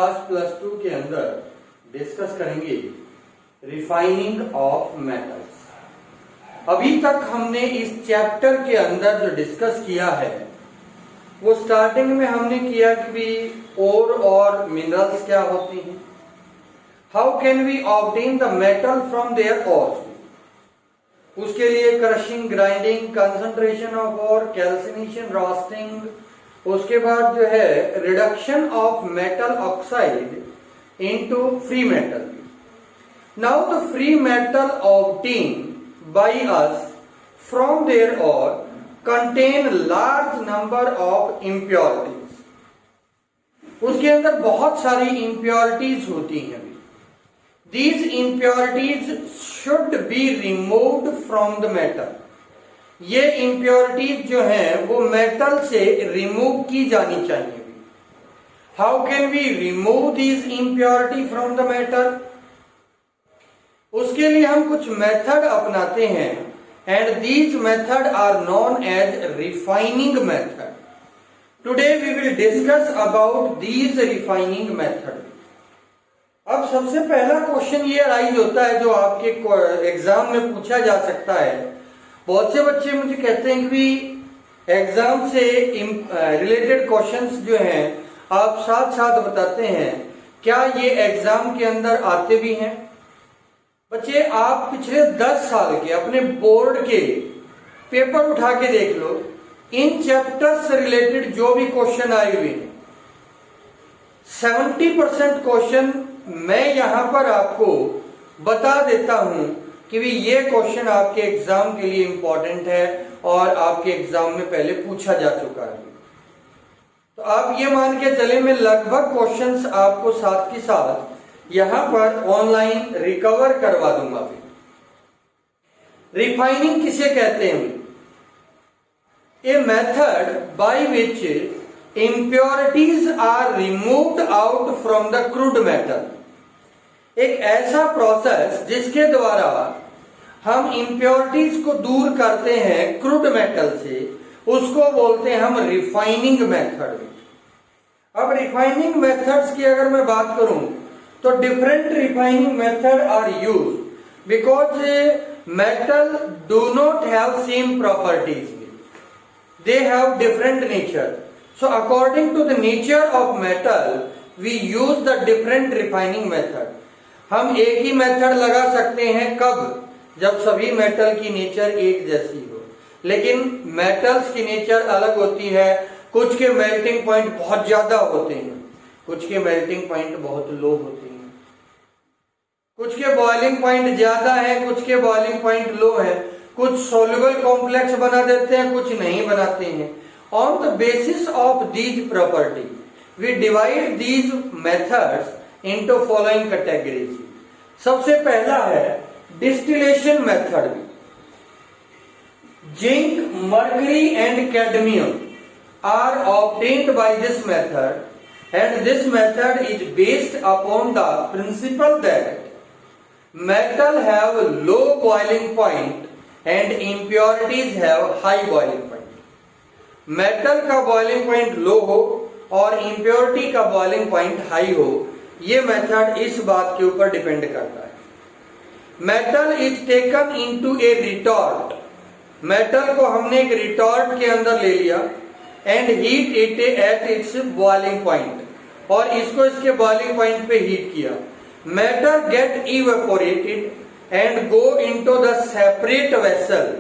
Class +2 के अंदर discuss करेंगे रिफाइनिंग ऑफ मेटल्स। अभी तक हमने इस चैप्टर के अंदर जो डिस्कस किया है वो स्टार्टिंग में हमने किया कि भी ओर और मिनरल्स क्या होती हैं, how can we obtain the metal from their ores, उसके लिए crushing, grinding, concentration of ore, calcination, roasting, उसके बाद जो है reduction of metal oxide into free metal. Now the free metal obtain by us from their ore contain large number of impurities. उसके अंदर बहुत सारी इम्प्योरिटीज होती हैं। These impurities should be removed from the metal. ये impurities जो हैं वो मेटल से रिमूव की जानी चाहिए। How can we remove these impurity from the metal? उसके लिए हम कुछ मेथड अपनाते हैं and these method are known as refining method. Today we will discuss about these refining method. अब सबसे पहला क्वेश्चन ये राइज होता है जो आपके एग्जाम में पूछा जा सकता है। बहुत से बच्चे मुझे कहते हैं कि भी एग्जाम से रिलेटेड क्वेश्चंस जो हैं आप साथ साथ बताते हैं, क्या ये एग्जाम के अंदर आते भी हैं? बच्चे आप पिछले 10 साल के अपने बोर्ड के पेपर उठा के देख लो, इन चैप्टर से रिलेटेड जो भी क्वेश्चन आए हुए हैं 70% क्वेश्चन मैं यहां पर आपको बता देता हूं कि भी ये क्वेश्चन आपके एग्जाम के लिए इंपॉर्टेंट है और आपके एग्जाम में पहले पूछा जा चुका है। तो आप ये मान के चले मैं लगभग क्वेश्चंस आपको साथ के साथ यहां पर ऑनलाइन रिकवर करवा दूंगा। रिफाइनिंग किसे कहते हैं? A method by which impurities are removed out from the crude metal। एक ऐसा प्रोसेस जिसके द्वारा हम impurities को दूर करते हैं क्रूड मेटल से, उसको बोलते हैं हम रिफाइनिंग मेथड। अब रिफाइनिंग मेथड्स की अगर मैं बात करूं तो different refining method are used because metal do not have same properties, they have different nature. So according to the nature of metal, we use the different refining method. हम एक ही method लगा सकते हैं कब? जब सभी मेटल की nature एक जैसी हो। लेकिन मेटल्स की नेचर अलग होती है, कुछ के मेल्टिंग पॉइंट बहुत ज्यादा होते हैं, कुछ के मेल्टिंग पॉइंट बहुत लो होते हैं, कुछ के बॉइलिंग पॉइंट ज्यादा है, कुछ के बॉइलिंग पॉइंट लो है, कुछ सोल्यूबल कॉम्प्लेक्स बना देते हैं, कुछ नहीं बनाते हैं। On the basis of these property, we divide these methods into following categories. सबसे पहला है distillation method. Zinc, mercury and cadmium are obtained by this method, and this method is based upon the principle that metal have low boiling point and impurities have high boiling point. Metal का boiling point लो हो और impurity का boiling point high हो, ये method इस बात के ऊपर डिपेंड करता है। Metal is taken into a retort. Metal को हमने एक रिटॉर्ट के अंदर ले लिया and heat it at its boiling point, और इसको इसके बॉइलिंग पॉइंट पे हीट किया। Metal get evaporated and go into the separate vessel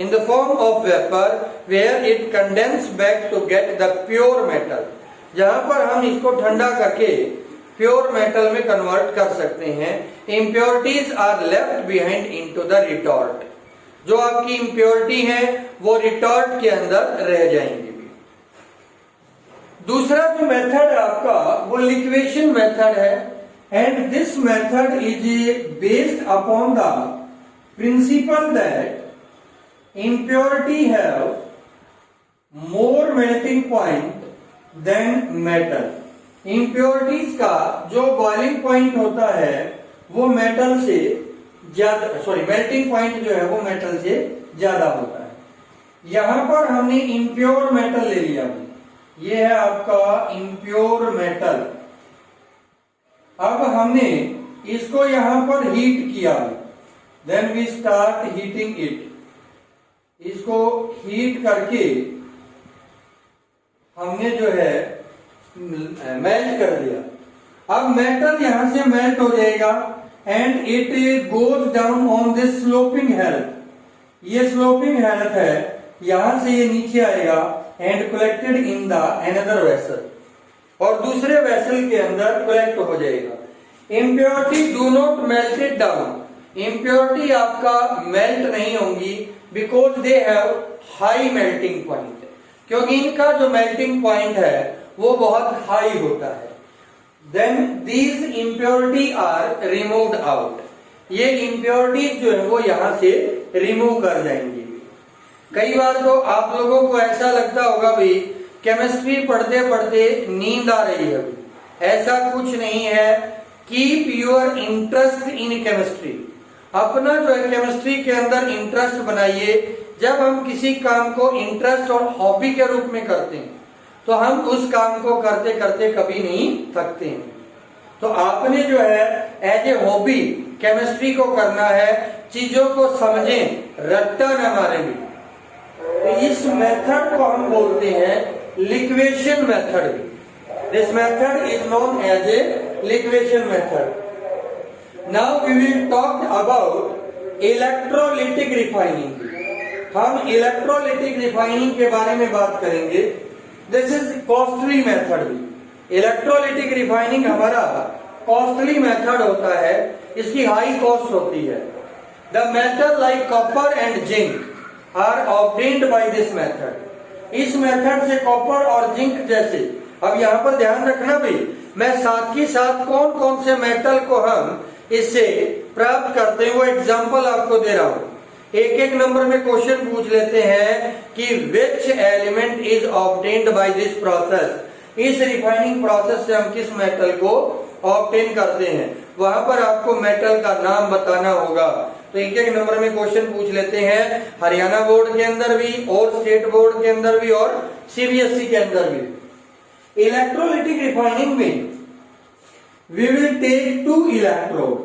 in the form of vapor where it condense back to get the pure metal। जहां पर हम इसको ठंडा करके प्योर मेटल में कन्वर्ट कर सकते हैं। impurities are left behind into the retort। जो आपकी impurity है वो रिटॉर्ट के अंदर रह जाएंगे। दूसरा जो मेथड है आपका वो लिक्वेशन मेथड है, and this method is based upon the principal that impurity have more melting point than metal। impurities का जो boiling point होता है वो मेटल से ज्यादा, मेल्टिंग पॉइंट जो है वो मेटल से ज्यादा होता है। यहां पर हमने इम्प्योर मेटल ले लिया, ये है आपका इम्प्योर मेटल। अब हमने इसको यहां पर हीट किया, then we start heating it. इसको हीट करके हमने जो है मेल्ट कर दिया। अब मेटल यहां से मेल्ट हो जाएगा and it goes down on this sloping health. ये स्लोपिंग हेल्थ है, यहां से ये नीचे आएगा and collected in the another vessel, और दूसरे वेसल के अंदर कलेक्ट हो जाएगा। Impurity do not melt it down. Impurity आपका मेल्ट नहीं होंगी because they have high melting point, क्योंकि इनका जो मेल्टिंग पॉइंट है वो बहुत हाई होता है। Then these impurity are removed out. ये इम्प्योरिटी जो है वो यहां से रिमूव कर जाएंगी। कई बार तो आप लोगों को ऐसा लगता होगा भाई केमिस्ट्री पढ़ते पढ़ते नींद आ रही है। अभी ऐसा कुछ नहीं है। Keep your interest in chemistry. अपना जो है केमिस्ट्री के अंदर इंटरेस्ट बनाइए। जब हम किसी काम को इंटरेस्ट और हॉबी के रूप में करते हैं तो हम उस काम को करते करते कभी नहीं थकते हैं। तो आपने जो है एज ए हॉबी केमिस्ट्री को करना है, चीजों को समझें, रट्टा न मारे भी। तो इस मेथड को हम बोलते हैं liquation method. This method is known as a liquation method. Now we will talk about electrolytic refining. हम इलेक्ट्रोलिटिक रिफाइनिंग के बारे में बात करेंगे। दिस इज कॉस्टली मेथड भी। इलेक्ट्रोलिटिक रिफाइनिंग हमारा कॉस्टली मेथड होता है, इसकी हाई कॉस्ट होती है। The metal like copper and zinc are obtained by this method. इस मेथड से कॉपर और जिंक जैसे, अब यहाँ पर ध्यान रखना भाई, मैं साथ ही साथ कौन कौन से मेटल को हम इससे प्राप्त करते हैं वो एग्जाम्पल आपको दे रहा हूं। एक एक नंबर में क्वेश्चन पूछ लेते हैं कि which element is obtained by this process. इस रिफाइनिंग प्रोसेस से हम किस मेटल को ऑब्टेन करते हैं, वहां पर आपको मेटल का नाम बताना होगा। तो एक एक नंबर में क्वेश्चन पूछ लेते हैं, हरियाणा बोर्ड के अंदर भी और स्टेट बोर्ड के अंदर भी और सीबीएसई के अंदर भी। इलेक्ट्रोलिटिक रिफाइनिंग में we will take two electrode.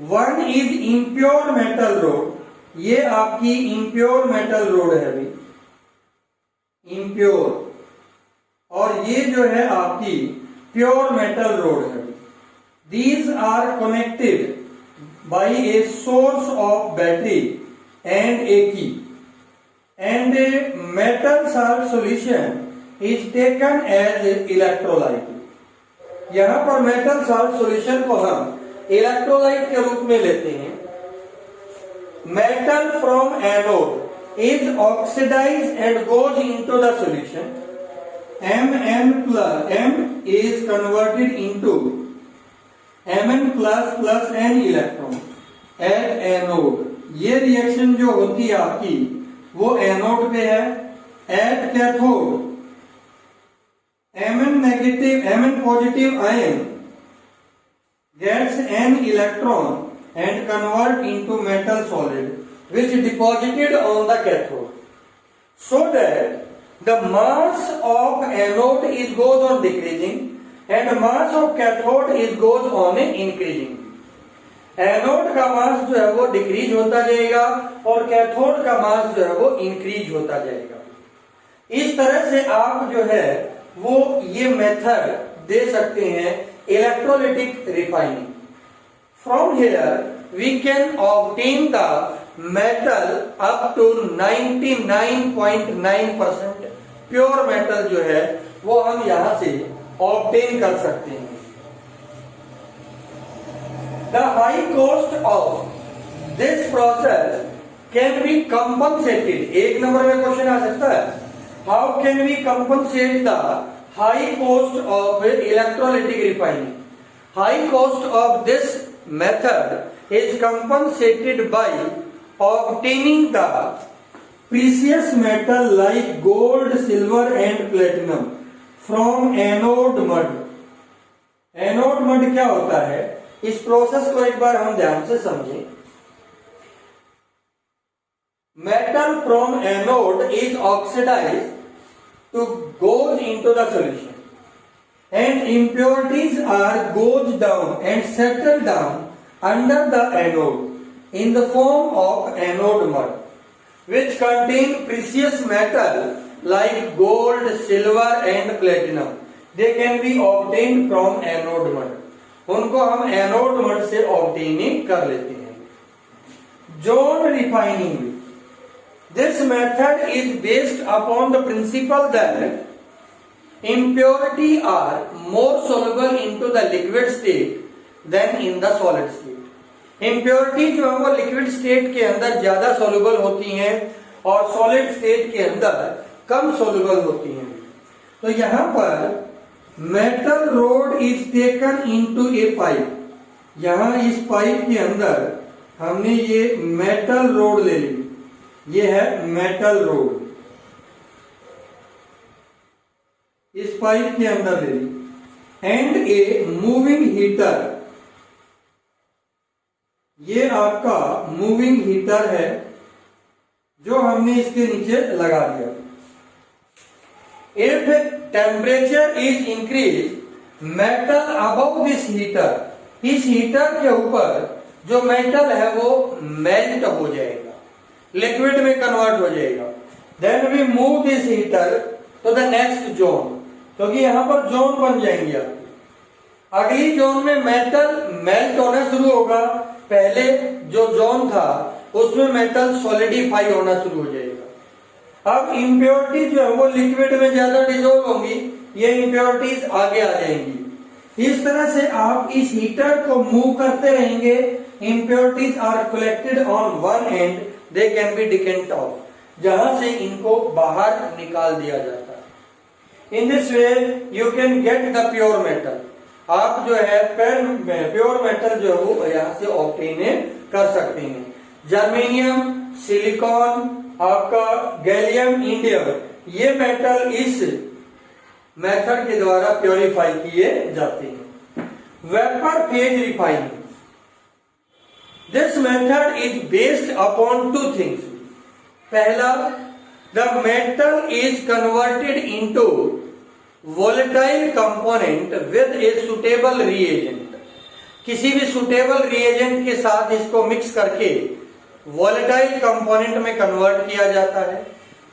One is impure metal rod. ये आपकी impure metal rod है भाई, impure, और ये जो है आपकी pure metal rod है। These are connected by a source of battery and a key, and a metal salt solution is taken as electrolyte। यहां पर मेटल सॉल्ट सॉल्यूशन को हम इलेक्ट्रोलाइट के रूप में लेते हैं। Metal from anode is oxidise and goes into the solution. M is converted into Mn plus n electron at anode। ये रिएक्शन जो होती है आपकी वो एनोड पे है। At cathode Mn positive ion gets an electron and convert into metal solid which deposited on the cathode, so that the mass of anode is goes on decreasing and mass of cathode is goes on increasing। Anode का मास जो है वो decrease होता जाएगा और cathode का मास जो है वो इंक्रीज होता जाएगा। इस तरह से आप जो है वो ये मेथड दे सकते हैं electrolytic refining. From here we can obtain the metal up to 99.9% pure metal जो है वो हम यहां से ऑब्टेन कर सकते हैं। The high cost of this process can be compensated. एक नंबर में क्वेश्चन आ सकता है, how can we compensate the high cost of electrolytic refining? High cost of this method is compensated by obtaining the precious metal like gold, silver and platinum from anode mud। Anode mud क्या होता है, इस process को एक बार हम ध्यान से समझें। Metal from anode is oxidized to goes into the solution। and impurities are goes down and settle down under the anode in the form of anode mud, which contain precious metal like gold, silver and platinum. They can be obtained from anode mud. उनको हम anode mud से obtaining कर लेते हैं। Zone refining, this method is based upon the principal that impurity are more soluble into the liquid state than in the solid state। impurity जो है वो liquid state के अंदर ज्यादा soluble होती हैं और solid state के अंदर कम soluble होती हैं। तो यहां पर metal rod is taken into a pipe, यहां इस पाइप के अंदर हमने ये metal rod ले ली, ये है metal rod, इस पाइप के अंदर ले ली, एंड ए मूविंग हीटर, ये आपका मूविंग हीटर है जो हमने इसके नीचे लगा दिया। If temperature is increase metal above this heater, इस हीटर के ऊपर जो मेटल है वो मेल्ट हो जाएगा, लिक्विड में कन्वर्ट हो जाएगा। Then we move this heater to the next zone, क्योंकि यहां पर जोन बन जाएंगे आपके। अगली जोन में मेटल मेल्ट होना शुरू होगा, पहले जो जोन था उसमें मेटल सॉलिडिफाई होना शुरू हो जाएगा। अब इम्प्योरिटी जो है वो लिक्विड में ज्यादा डिजोल्व होंगी, ये इम्प्योरिटीज आगे आ जाएंगी। इस तरह से आप इस हीटर को मूव करते रहेंगे, impurities are collected on one end, they can be decant off, जहां से इनको बाहर निकाल दिया जाता है। In this way you can get the pure metal, आप जो है प्योर मेटल जो है वो यहाँ से ऑब्टेन कर सकते हैं। जर्मेनियम, सिलिकॉन, आपका गैलियम, इंडियम, ये मेटल इस मेथड के द्वारा प्योरीफाई किए जाते हैं। Vapour phase refining, this method is based upon two things. पहला, the metal is converted into volatile component with a suitable reagent, किसी भी suitable reagent के साथ इसको मिक्स करके volatile component में कन्वर्ट किया जाता है।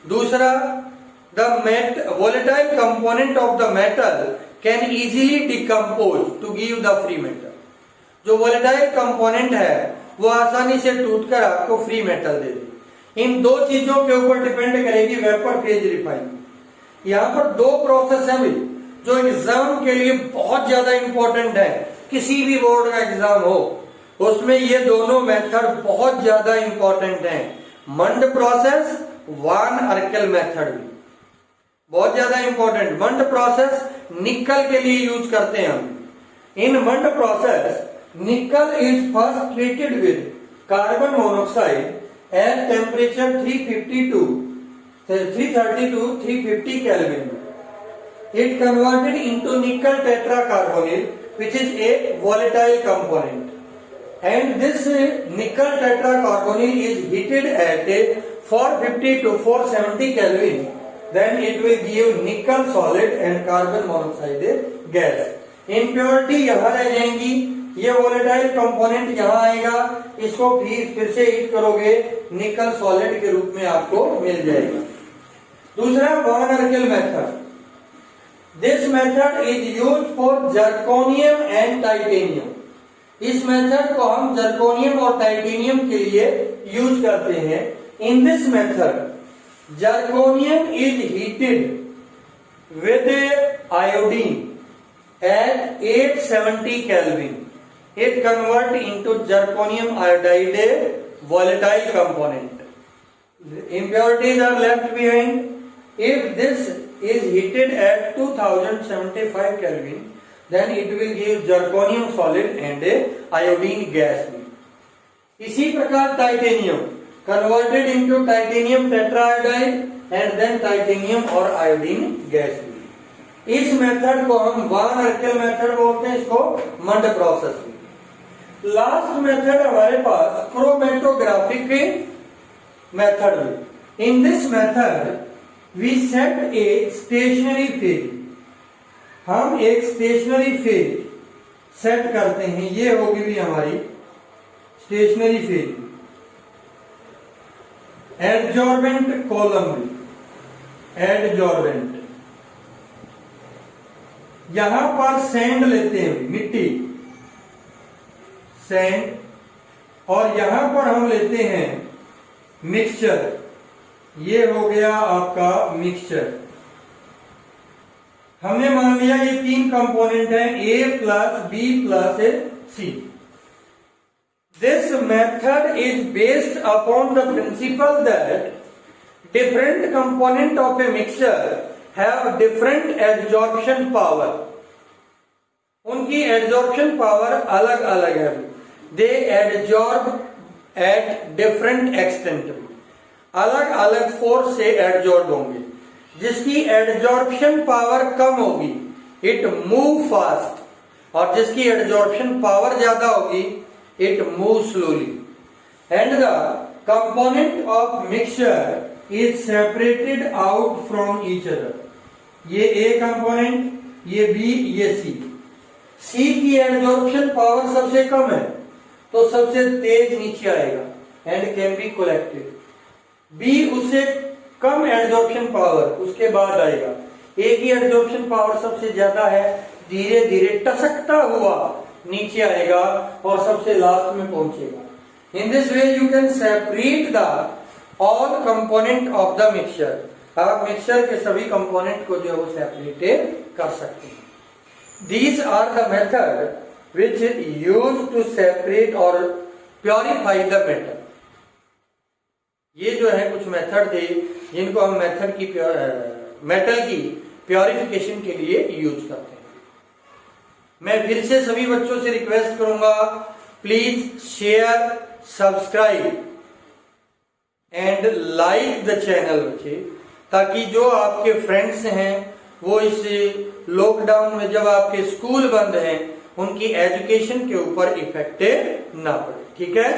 दूसरा, the volatile component of the metal can easily decompose to give the free metal, जो volatile component है वो आसानी से टूटकर आपको फ्री मेटल दे दे। इन दो चीजों के ऊपर डिपेंड करेगी वेपर फेज रिफाइनिंग। यहां पर दो प्रोसेस है जो एग्जाम के लिए बहुत ज्यादा इंपॉर्टेंट है, किसी भी बोर्ड का एग्जाम हो उसमें ये दोनों मेथड बहुत ज्यादा इंपॉर्टेंट हैं। मंड प्रोसेस, वान अर्केल मेथड भी बहुत ज्यादा इंपॉर्टेंट। मंड प्रोसेस निकल के लिए यूज करते हैं हम। इन मंड प्रोसेस निकल is first treated with carbon monoxide at temperature 330 to 350 Kelvin. It converted into nickel tetracarbonyl, which is a volatile component, and this nickel tetracarbonyl is heated at 450 to 470 Kelvin. Then it will give nickel solid and carbon monoxide gas. Impurity यहाँ रह जाएंगी, ये volatile component यहाँ आएगा, इसको फिर से heat करोगे, निकल सॉलिड के रूप में आपको मिल जाएगा। दूसरा, van Arkel method, this method is use for zirconium and titanium. इस मेथड को हम जर्कोनियम और टाइटेनियम के लिए यूज करते हैं। इन this method zirconium is heated with iodine at 870 Kelvin. It convert into zirconium iodide, a volatile component. Impurities are left behind. If this is heated at 2075 Kelvin, then it will give zirconium solid and a iodine gas. इसी प्रकार titanium converted into titanium tetraiodide and then titanium और iodine gas. इस method को हम वान Arkel method बोलते हैं, इसको मंड प्रोसेस। लास्ट मेथड हमारे पास chromatographic method. In this method we set a stationary phase. हम एक स्टेशनरी फेज सेट करते हैं, ये होगी भी हमारी स्टेशनरी फेज। एडजॉर्बेंट कॉलम भी, एडजॉर्बेंट, यहां पर सैंड लेते हैं, मिट्टी, सैंड, और यहां पर हम लेते हैं मिक्सचर, ये हो गया आपका मिक्सचर। हमने मान लिया ये 3 कंपोनेंट है, A plus B plus C। This method is based upon the principle that different component of a mixture have different adsorption power. उनकी adsorption power अलग अलग है, they adsorb at different extent, अलग अलग फोर्स से adsorb होंगे। जिसकी adsorption power कम होगी इट मूव फास्ट, और जिसकी एडजॉर्प्शन पावर ज्यादा होगी it move slowly. And the component of mixture is separated out from each other. ये ए कंपोनेंट, ये बी, ये सी। सी की एडजॉर्प्शन पावर सबसे कम है तो सबसे तेज नीचे आएगा and can be collected. B उससे कम एडजॉर्प्शन पावर, उसके बाद आएगा। ए की एडजॉर्प्शन पावर सबसे ज्यादा है, धीरे धीरे टसकता हुआ नीचे आएगा और सबसे लास्ट में पहुंचेगा। In this way you can separate the all component of the mixture. आप मिक्सचर के सभी कंपोनेंट को जो है वो सेपरेट कर सकते हैं। These are the method which use to separate और प्योरीफाई द मेटल। ये जो है कुछ मेथड थे जिनको हम मेटल की प्योरिफिकेशन के लिए यूज करते हैं। मैं फिर से सभी बच्चों से रिक्वेस्ट करूंगा, please share, subscribe and like the channel बच्चे, ताकि जो आपके फ्रेंड्स हैं वो इस लॉकडाउन में जब आपके स्कूल बंद हैं उनकी एजुकेशन के ऊपर इफेक्ट ना पड़े। ठीक है।